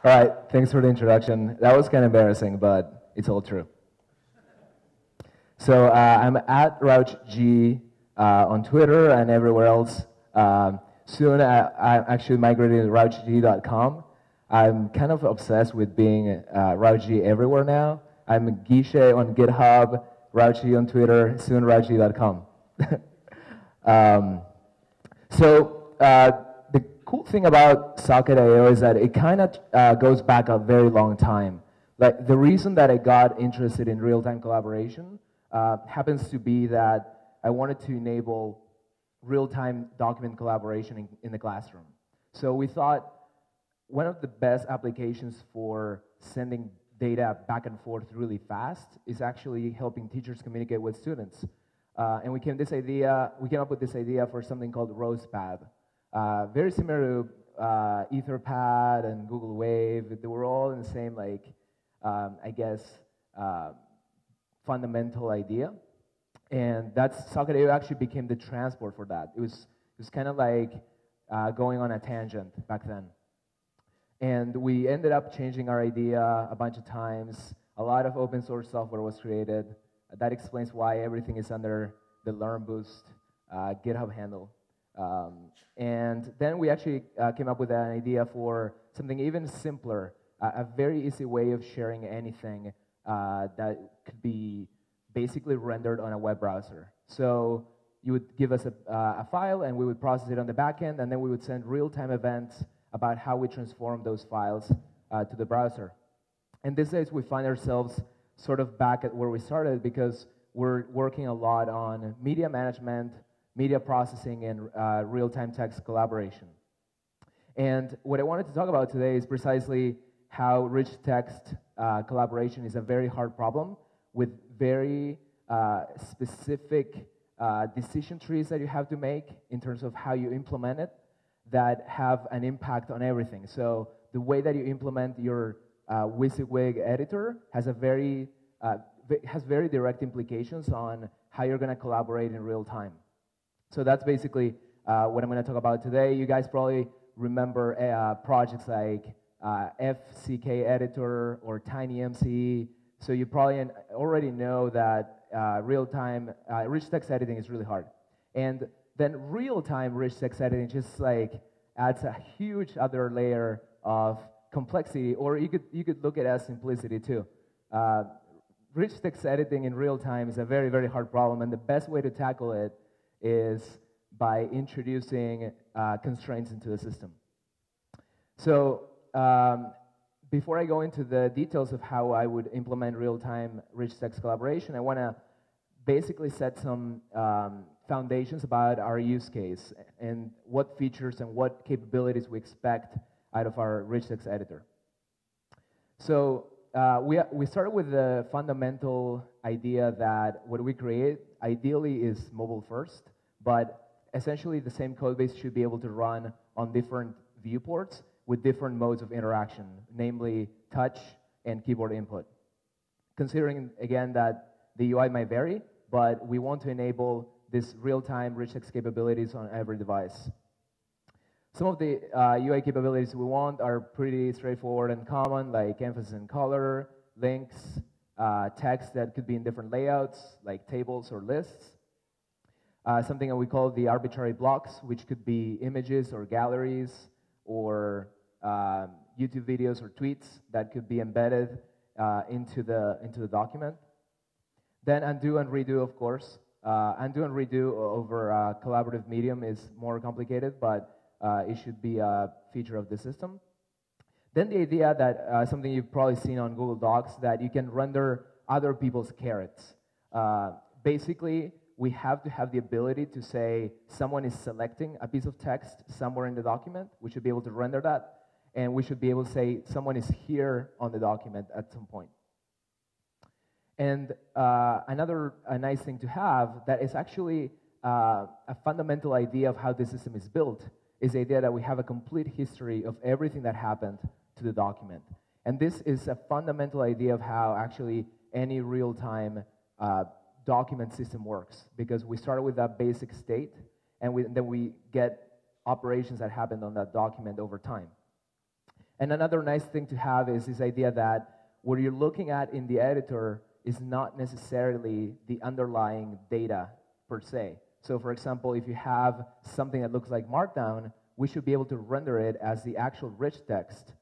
All right, thanks for the introduction. That was kind of embarrassing, but it's all true. So I'm at Rauch G on Twitter and everywhere else. Soon I'm actually migrating to RauchG.com. I'm kind of obsessed with being Rauch G everywhere now. I'm Guiche on GitHub, Rauch G on Twitter, soon RauchG.com. The cool thing about Socket.io is that it kind of goes back a very long time. Like the reason that I got interested in real-time collaboration happens to be that I wanted to enable real-time document collaboration in the classroom. So we thought one of the best applications for sending data back and forth really fast is actually helping teachers communicate with students. And we came up with this idea for something called RosePad. Very similar to Etherpad and Google Wave. They were all in the same, fundamental idea. And Socket.io actually became the transport for that. It was kind of like going on a tangent back then. And we ended up changing our idea a bunch of times. A lot of open source software was created. That explains why everything is under the Learn Boost GitHub handle. And then we actually came up with an idea for something even simpler, a very easy way of sharing anything that could be basically rendered on a web browser. So you would give us a file, and we would process it on the back end, and then we would send real-time events about how we transform those files to the browser. And these days, we find ourselves sort of back at where we started because we're working a lot on media management, media processing, and real-time text collaboration. And what I wanted to talk about today is precisely how rich text collaboration is a very hard problem with very specific decision trees that you have to make in terms of how you implement it that have an impact on everything. So the way that you implement your WYSIWYG editor has very direct implications on how you're going to collaborate in real time. So that's basically what I'm going to talk about today. You guys probably remember projects like FCK Editor or TinyMCE. So you probably already know that real-time rich text editing is really hard. And then real-time rich text editing just adds a huge other layer of complexity, or you could look at it as simplicity too. Rich text editing in real time is a very, very hard problem, and the best way to tackle it is by introducing constraints into the system. So before I go into the details of how I would implement real-time rich text collaboration, I want to basically set some foundations about our use case and what features and what capabilities we expect out of our rich text editor. So we started with the fundamental idea that what we create ideally is mobile first, but essentially the same code base should be able to run on different viewports with different modes of interaction, namely touch and keyboard input. Considering, again, that the UI might vary, but we want to enable this real-time rich text capabilities on every device. Some of the UI capabilities we want are pretty straightforward and common, like emphasis and color, links, text that could be in different layouts, like tables or lists. Something that we call the arbitrary blocks, which could be images or galleries or YouTube videos or tweets that could be embedded into the document. Then undo and redo, of course. Undo and redo over a collaborative medium is more complicated, but it should be a feature of the system. Then the idea that something you've probably seen on Google Docs, that you can render other people's carrots. Basically, we have to have the ability to say someone is selecting a piece of text somewhere in the document. We should be able to render that. And we should be able to say someone is here on the document at some point. And a nice thing to have that is actually a fundamental idea of how the system is built is the idea that we have a complete history of everything that happened to the document. And this is a fundamental idea of how actually any real-time document system works, because we start with that basic state, and then we get operations that happen on that document over time. And another nice thing to have is this idea that what you're looking at in the editor is not necessarily the underlying data per se. So for example, if you have something that looks like Markdown, we should be able to render it as the actual rich text,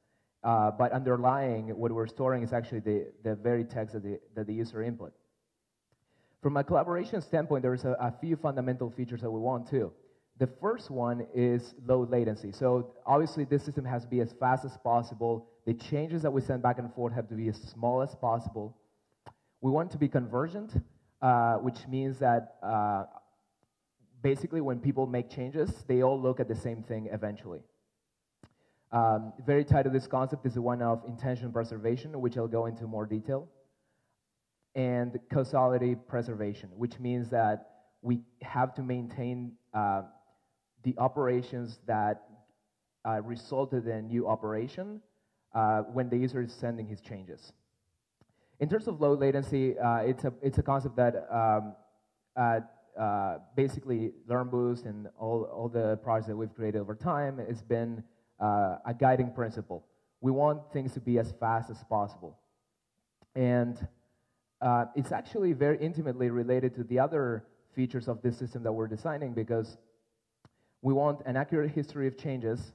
but underlying what we're storing is actually the very text that the user input. From a collaboration standpoint, there's a few fundamental features that we want too. The first one is low latency. So obviously this system has to be as fast as possible. The changes that we send back and forth have to be as small as possible. We want it to be convergent, which means that basically when people make changes, they all look at the same thing eventually. Very tied to this concept is the one of intention preservation, which I'll go into more detail. And causality preservation, which means that we have to maintain the operations that resulted in a new operation when the user is sending his changes. In terms of low latency, it's a concept that basically LearnBoost and all the projects that we've created over time has been a guiding principle. We want things to be as fast as possible. And it's actually very intimately related to the other features of this system that we're designing, because we want an accurate history of changes,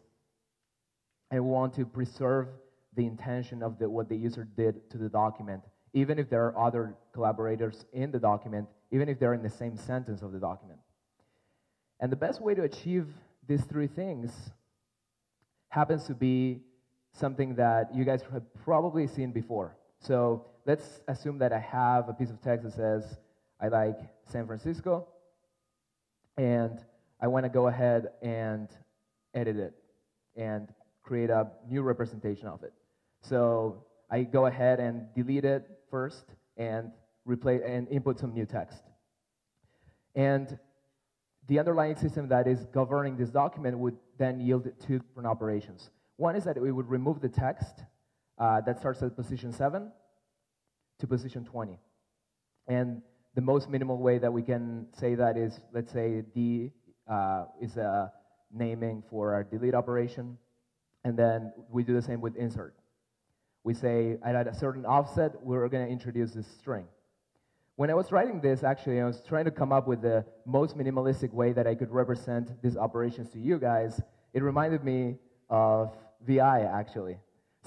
and we want to preserve the intention of what the user did to the document, even if there are other collaborators in the document, even if they're in the same sentence of the document. And the best way to achieve these three things happens to be something that you guys have probably seen before. So let's assume that I have a piece of text that says, I like San Francisco, and I want to go ahead and edit it and create a new representation of it. So I go ahead and delete it first and replace and input some new text. And the underlying system that is governing this document would then yield two different operations. One is that we would remove the text that starts at position 7 to position 20. And the most minimal way that we can say that is, let's say D is a naming for our delete operation, and then we do the same with insert. We say at a certain offset, we're going to introduce this string. When I was writing this, actually, I was trying to come up with the most minimalistic way that I could represent these operations to you guys. It reminded me of VI, actually.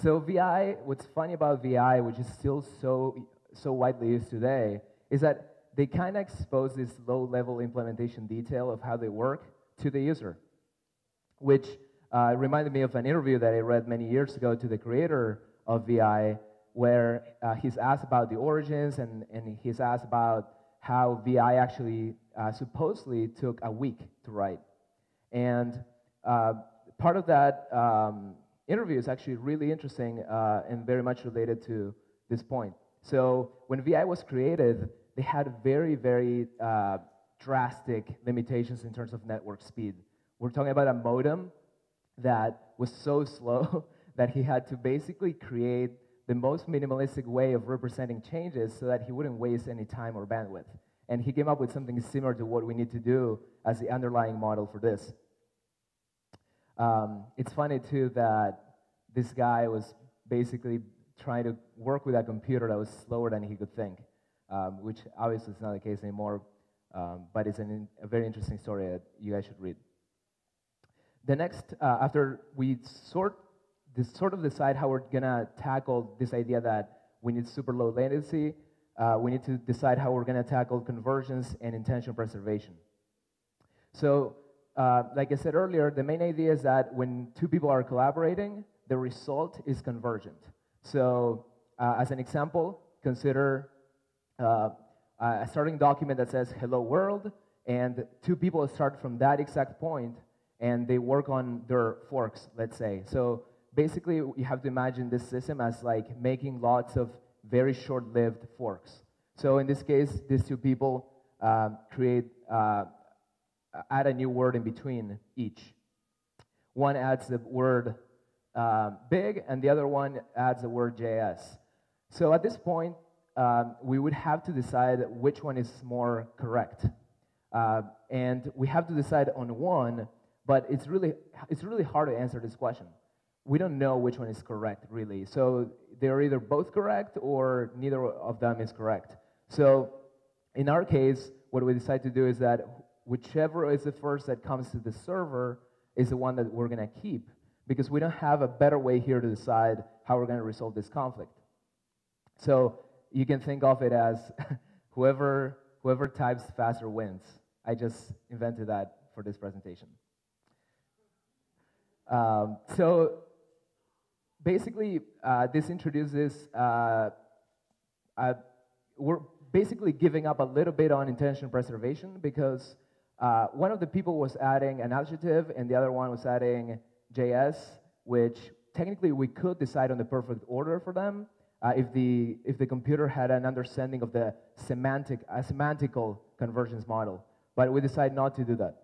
So VI, what's funny about VI, which is still so widely used today, is that they kind of expose this low-level implementation detail of how they work to the user, which reminded me of an interview that I read many years ago to the creator of VI, where he's asked about the origins, and he's asked about how VI actually supposedly took a week to write. And part of that interview is actually really interesting and very much related to this point. So when VI was created, they had very, very drastic limitations in terms of network speed. We're talking about a modem that was so slow that he had to basically create the most minimalistic way of representing changes so that he wouldn't waste any time or bandwidth. And he came up with something similar to what we need to do as the underlying model for this. It's funny, too, that this guy was basically trying to work with a computer that was slower than he could think, which obviously is not the case anymore, but it's a very interesting story that you guys should read. The next, after we sort of decide how we're going to tackle this idea that we need super low latency, we need to decide how we're going to tackle conversions and intention preservation. So, like I said earlier, the main idea is that when two people are collaborating, the result is convergent. So, as an example, consider a starting document that says hello world, and two people start from that exact point, and they work on their forks, let's say. So basically, you have to imagine this system as like making lots of very short-lived forks. So in this case, these two people add a new word in between each. One adds the word big, and the other one adds the word JS. So at this point, we would have to decide which one is more correct. And we have to decide on one, but it's really hard to answer this question. we don't know which one is correct, really. So they're either both correct or neither of them is correct. So in our case, what we decide to do is that whichever is the first that comes to the server is the one that we're going to keep, because we don't have a better way here to decide how we're going to resolve this conflict. So you can think of it as whoever types faster wins. I just invented that for this presentation. So basically, this introduces, we're basically giving up a little bit on intention preservation, because one of the people was adding an adjective and the other one was adding JS, which technically we could decide on the perfect order for them if the computer had an understanding of the semantical convergence model. But we decided not to do that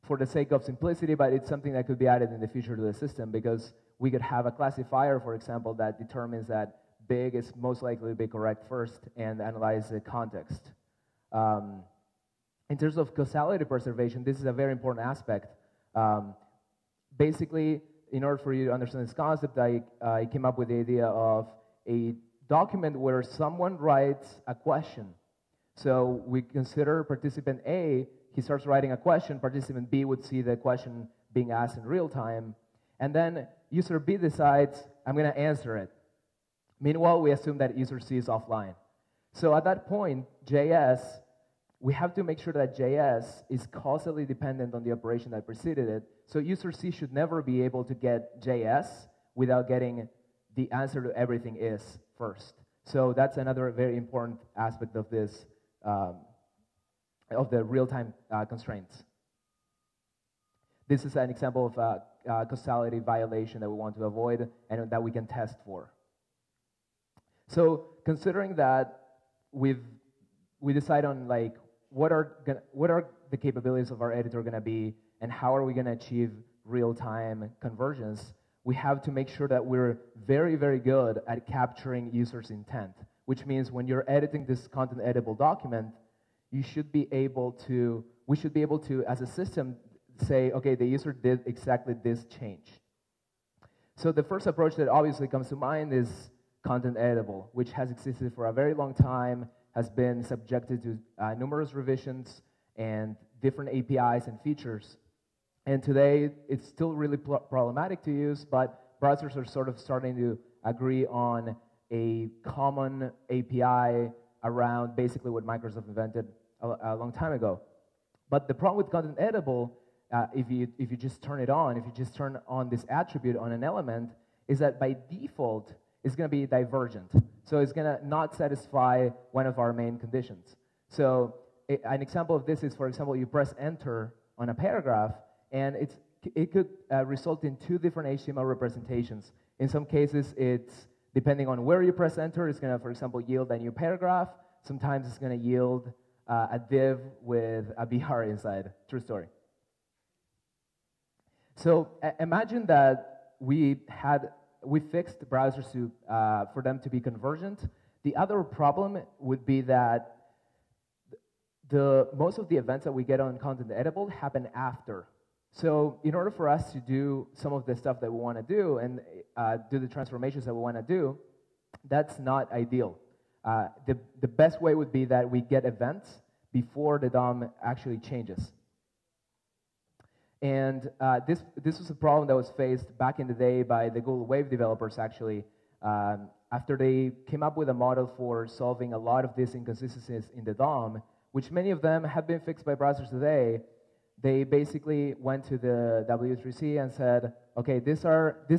for the sake of simplicity, but it's something that could be added in the future to the system, because we could have a classifier, for example, that determines that big is most likely to be correct first and analyze the context. In terms of causality preservation, this is a very important aspect. Basically, in order for you to understand this concept, I came up with the idea of a document where someone writes a question. So we consider participant A, he starts writing a question, participant B would see the question being asked in real time, and then user B decides, I'm going to answer it. Meanwhile, we assume that user C is offline. So at that point, JS, we have to make sure that JS is causally dependent on the operation that preceded it. So user C should never be able to get JS without getting the answer to everything is first. So that's another very important aspect of this, of the real-time constraints. This is an example of a causality violation that we want to avoid and that we can test for. So considering that we decide on like what are the capabilities of our editor going to be and how are we going to achieve real-time convergence, we have to make sure that we're very, very good at capturing users' intent, which means when you're editing this content-editable document, we should be able to, as a system, say, okay, the user did exactly this change. So the first approach that obviously comes to mind is ContentEditable, which has existed for a very long time, has been subjected to numerous revisions and different APIs and features. And today, it's still really problematic to use, but browsers are sort of starting to agree on a common API around basically what Microsoft invented a long time ago. But the problem with ContentEditable, if you just turn it on, if you just turn on this attribute on an element, is that by default, it's going to be divergent. So it's going to not satisfy one of our main conditions. So an example of this is, for example, you press enter on a paragraph, and it could result in two different HTML representations. In some cases, it's depending on where you press enter, it's going to, for example, yield a new paragraph. Sometimes it's going to yield a div with a BR inside. True story. So imagine that we fixed browsers to, for them to be convergent. The other problem would be that most of the events that we get on ContentEditable happen after. So in order for us to do some of the stuff that we want to do and do the transformations that we want to do, that's not ideal. The best way would be that we get events before the DOM actually changes. And this was a problem that was faced back in the day by the Google Wave developers, actually. After they came up with a model for solving a lot of these inconsistencies in the DOM, which many of them have been fixed by browsers today, they basically went to the W3C and said, okay, this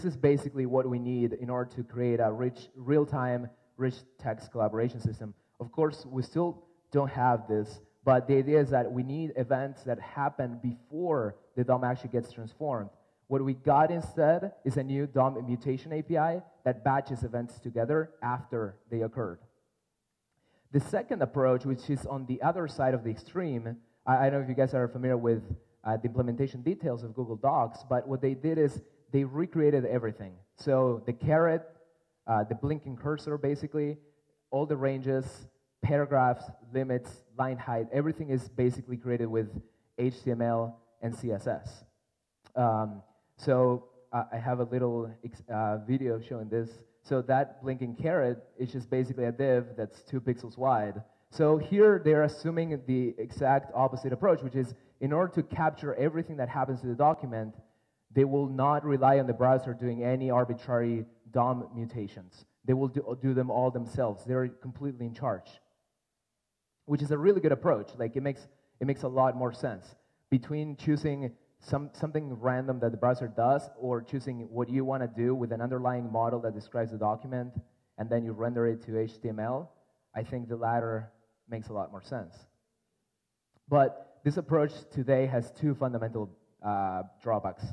is basically what we need in order to create a real-time, rich text collaboration system. Of course, we still don't have this, but the idea is that we need events that happen before the DOM actually gets transformed. What we got instead is a new DOM mutation API that batches events together after they occurred. The second approach, which is on the other side of the extreme, I don't know if you guys are familiar with the implementation details of Google Docs, but what they did is they recreated everything. So the caret, the blinking cursor, basically, all the ranges, paragraphs, limits, line height, everything is basically created with HTML and CSS. So I have a little video showing this. So that blinking caret is just basically a div that's 2 pixels wide. So here they're assuming the exact opposite approach, which is in order to capture everything that happens to the document, they will not rely on the browser doing any arbitrary DOM mutations. They will do them all themselves. They're completely in charge, which is a really good approach. Like it makes a lot more sense between choosing something random that the browser does or choosing what you want to do with an underlying model that describes the document and then you render it to HTML. I think the latter makes a lot more sense. But this approach today has 2 fundamental drawbacks.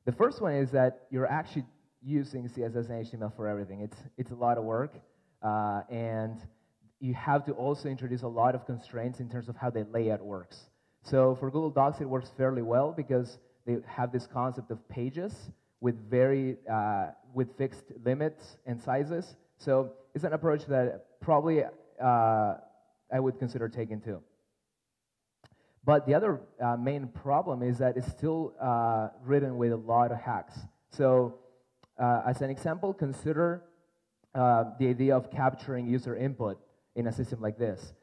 The first one is that you're actually using CSS and HTML for everything. It's a lot of work, and you have to also introduce a lot of constraints in terms of how the layout works. So for Google Docs, it works fairly well because they have this concept of pages with with fixed limits and sizes. So it's an approach that probably I would consider taking too. But the other main problem is that it's still written with a lot of hacks. So as an example, consider the idea of capturing user input in a system like this.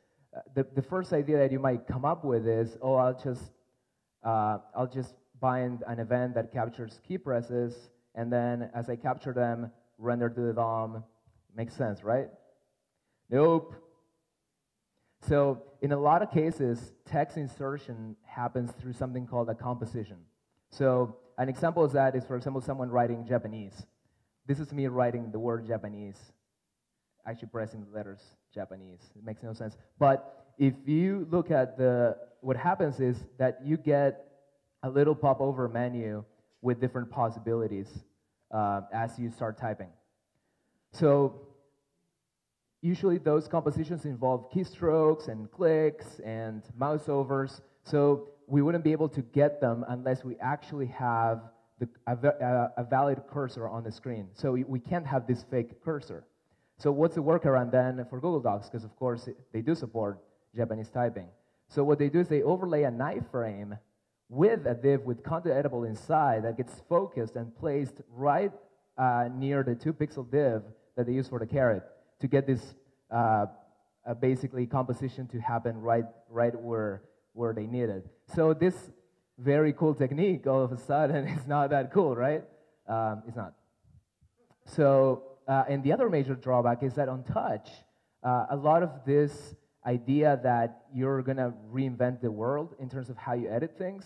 The first idea that you might come up with is, oh, I'll just bind an event that captures key presses, and then as I capture them, render to the DOM. Makes sense, right? Nope. So in a lot of cases, text insertion happens through something called a composition. So an example of that is, for example, someone writing Japanese. This is me writing the word Japanese, actually pressing the letters Japanese. It makes no sense. But if you look at what happens is that you get a little popover menu with different possibilities as you start typing. So usually those compositions involve keystrokes and clicks and mouse overs, so we wouldn't be able to get them unless we actually have a valid cursor on the screen. So we can't have this fake cursor. So what's the workaround then for Google Docs? Because of course they do support Japanese typing. So what they do is they overlay a knife frame with a div with ContentEditable inside that gets focused and placed right near the 2-pixel div that they use for the caret, to get this basically composition to happen right where they need it. So this very cool technique all of a sudden is not that cool, right? It's not. So, and the other major drawback is that on touch, a lot of this idea that you're going to reinvent the world in terms of how you edit things,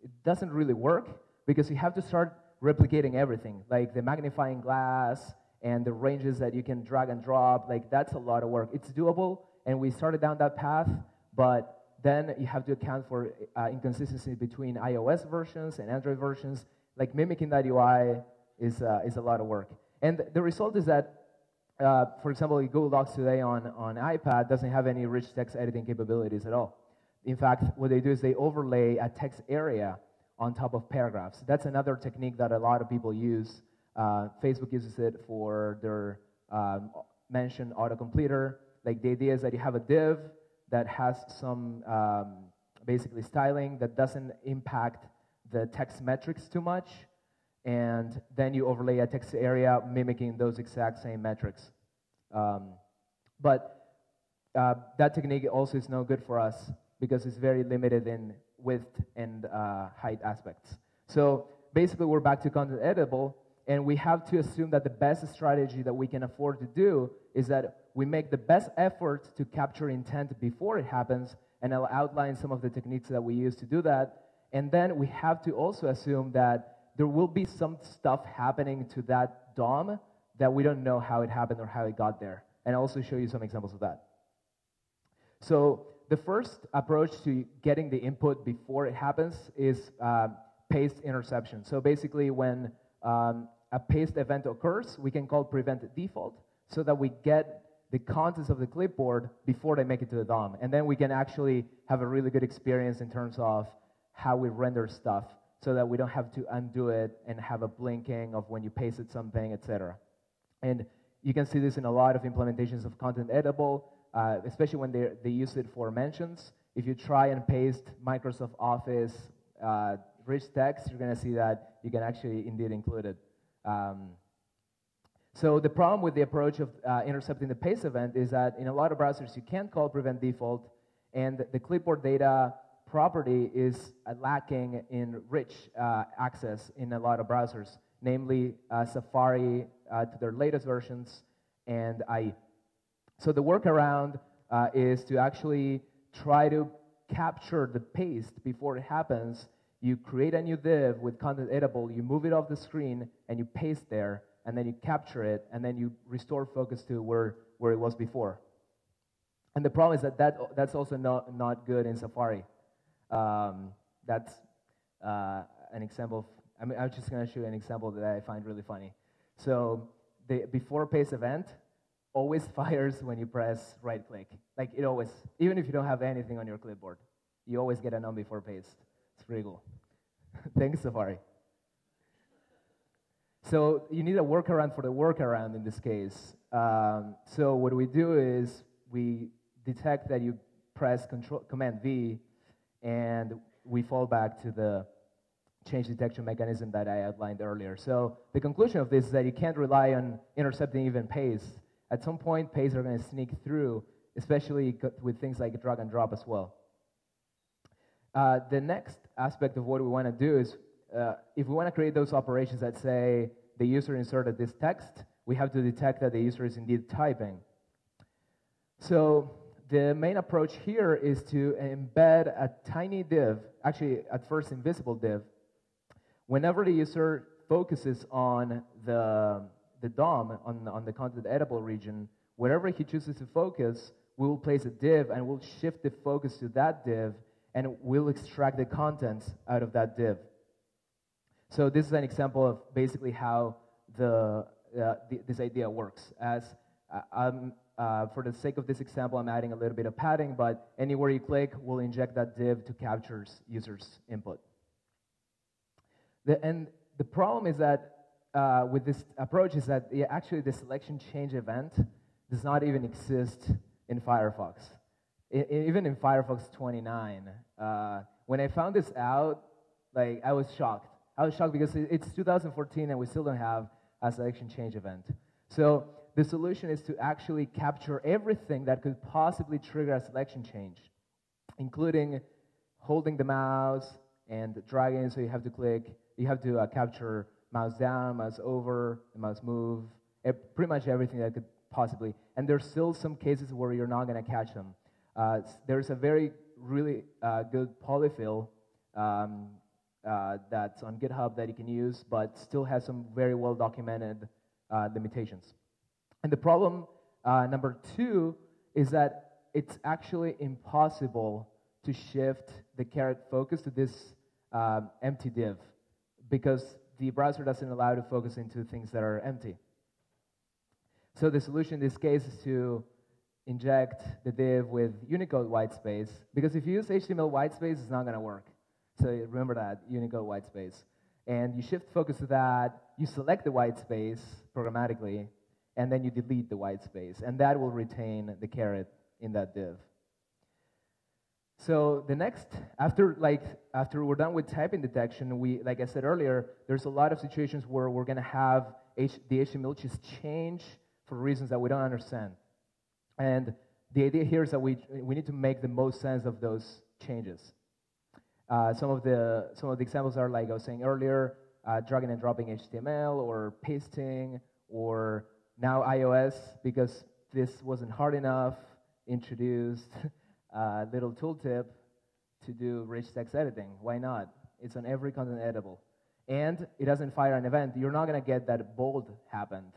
it doesn't really work because you have to start replicating everything, like the magnifying glass, and the ranges that you can drag and drop, like that's a lot of work. It's doable, and we started down that path, but then you have to account for inconsistency between iOS versions and Android versions. Like mimicking that UI is a lot of work. And the result is that, for example, Google Docs today on iPad doesn't have any rich text editing capabilities at all. In fact, what they do is they overlay a text area on top of paragraphs. That's another technique that a lot of people use. Facebook uses it for their mention autocompleter. Like the idea is that you have a div that has some basically styling that doesn't impact the text metrics too much, and then you overlay a text area mimicking those exact same metrics. But that technique also is no good for us because it's very limited in width and height aspects. So basically we're back to ContentEditable. And we have to assume that the best strategy that we can afford to do is that we make the best effort to capture intent before it happens, and I'll outline some of the techniques that we use to do that. And then we have to also assume that there will be some stuff happening to that DOM that we don't know how it happened or how it got there. And I'll also show you some examples of that. So the first approach to getting the input before it happens is paste interception. So basically when a paste event occurs, we can call prevent default so that we get the contents of the clipboard before they make it to the DOM. And then we can actually have a really good experience in terms of how we render stuff so that we don't have to undo it and have a blinking of when you pasted something, etc. And you can see this in a lot of implementations of ContentEditable, especially when they use it for mentions. If you try and paste Microsoft Office rich text, you're going to see that you can actually indeed include it. So the problem with the approach of intercepting the paste event is that in a lot of browsers, you can't call prevent default, and the clipboard data property is lacking in rich access in a lot of browsers, namely Safari to their latest versions and IE. So the workaround is to actually try to capture the paste before it happens. You create a new div with ContentEditable, you move it off the screen, and you paste there, and then you capture it, and then you restore focus to where it was before. And the problem is that that's also not good in Safari. That's an example of, I'm just going to show you an example that I find really funny. So the before paste event always fires when you press right click. Like it always, even if you don't have anything on your clipboard, you always get an on before paste. It's pretty cool. Thanks, Safari. So you need a workaround for the workaround in this case. So what we do is we detect that you press Command V, and we fall back to the change detection mechanism that I outlined earlier. So the conclusion of this is that you can't rely on intercepting even paste. At some point, paste are going to sneak through, especially with things like drag and drop as well. The next aspect of what we want to do is, if we want to create those operations that say the user inserted this text, we have to detect that the user is indeed typing. So the main approach here is to embed a tiny div, actually at first invisible div. Whenever the user focuses on the DOM, on the ContentEditable region, wherever he chooses to focus, we will place a div and we'll shift the focus to that div, and we'll extract the contents out of that div. So this is an example of basically how this idea works. As for the sake of this example, I'm adding a little bit of padding, but anywhere you click, we'll inject that div to capture user's input. And the problem is that with this approach is that actually the selection change event does not even exist in Firefox. Even in Firefox 29, when I found this out, like I was shocked. I was shocked because it's 2014 and we still don't have a selection change event. So the solution is to actually capture everything that could possibly trigger a selection change, including holding the mouse and dragging, so you have to click, you have to capture mouse down, mouse over, mouse move, pretty much everything that could possibly. And there's still some cases where you're not going to catch them. There's a really good polyfill that's on GitHub that you can use, but still has some very well documented limitations. And the problem number 2 is that it's actually impossible to shift the caret focus to this empty div, because the browser doesn't allow you to focus into things that are empty. So the solution in this case is to inject the div with Unicode whitespace, because if you use HTML whitespace, it's not going to work. So remember that, Unicode whitespace. And you shift focus to that, you select the whitespace programmatically, and then you delete the whitespace, and that will retain the caret in that div. So the next, after we're done with typing detection, like I said earlier, there's a lot of situations where we're going to have the HTML just change for reasons that we don't understand. And the idea here is that we need to make the most sense of those changes. Some of the examples are, like I was saying earlier, dragging and dropping HTML, or pasting, or now iOS, because this wasn't hard enough, introduced a little tooltip to do rich text editing. Why not? It's on every ContentEditable. And it doesn't fire an event. You're not going to get that bold happened.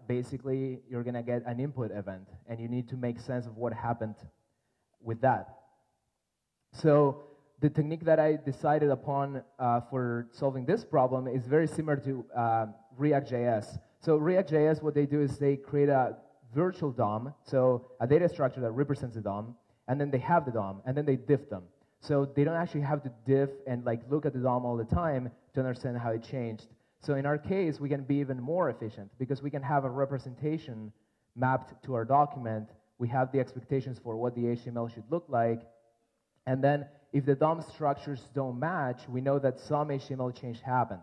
Basically, you're going to get an input event, and you need to make sense of what happened with that. So the technique that I decided upon for solving this problem is very similar to React.js. So React.js, what they do is they create a virtual DOM, so a data structure that represents the DOM, and then they have the DOM, and then they diff them. So they don't actually have to diff and look at the DOM all the time to understand how it changed. So in our case, we can be even more efficient, because we can have a representation mapped to our document. We have the expectations for what the HTML should look like, and then if the DOM structures don't match, we know that some HTML change happened.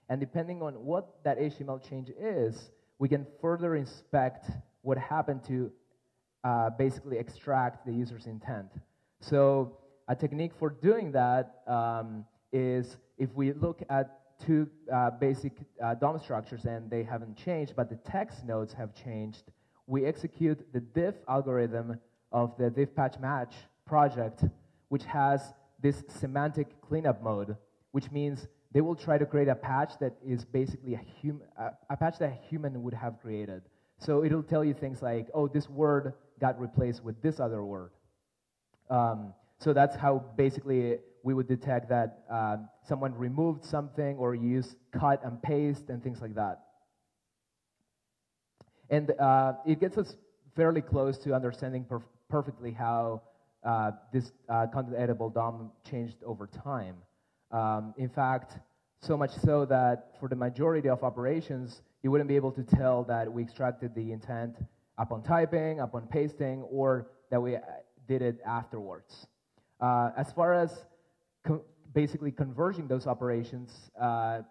And depending on what that HTML change is, we can further inspect what happened to basically extract the user's intent. So a technique for doing that is if we look at two basic DOM structures and they haven't changed, but the text nodes have changed, we execute the diff algorithm of the diff patch match project, which has this semantic cleanup mode, which means they will try to create a patch that is basically a patch that a human would have created. So it'll tell you things like, oh, this word got replaced with this other word. So that's how basically we would detect that someone removed something or used cut and paste and things like that. And it gets us fairly close to understanding perfectly how this content-editable DOM changed over time. In fact, so much so that for the majority of operations, you wouldn't be able to tell that we extracted the intent upon typing, upon pasting, or that we did it afterwards. As far as basically converging those operations,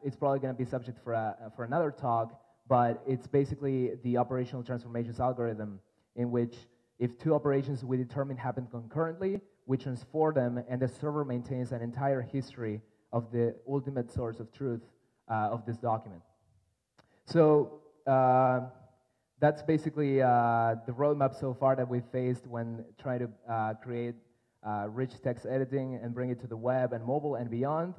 it's probably going to be subject for another talk, but it's basically the operational transformations algorithm in which if two operations we determine happen concurrently, we transform them, and the server maintains an entire history of the ultimate source of truth of this document. So that's basically the roadmap so far that we've faced when trying to create rich text editing and bring it to the web and mobile and beyond.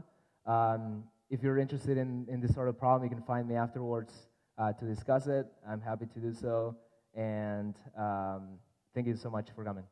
If you're interested in this sort of problem, you can find me afterwards to discuss it. I'm happy to do so. And thank you so much for coming.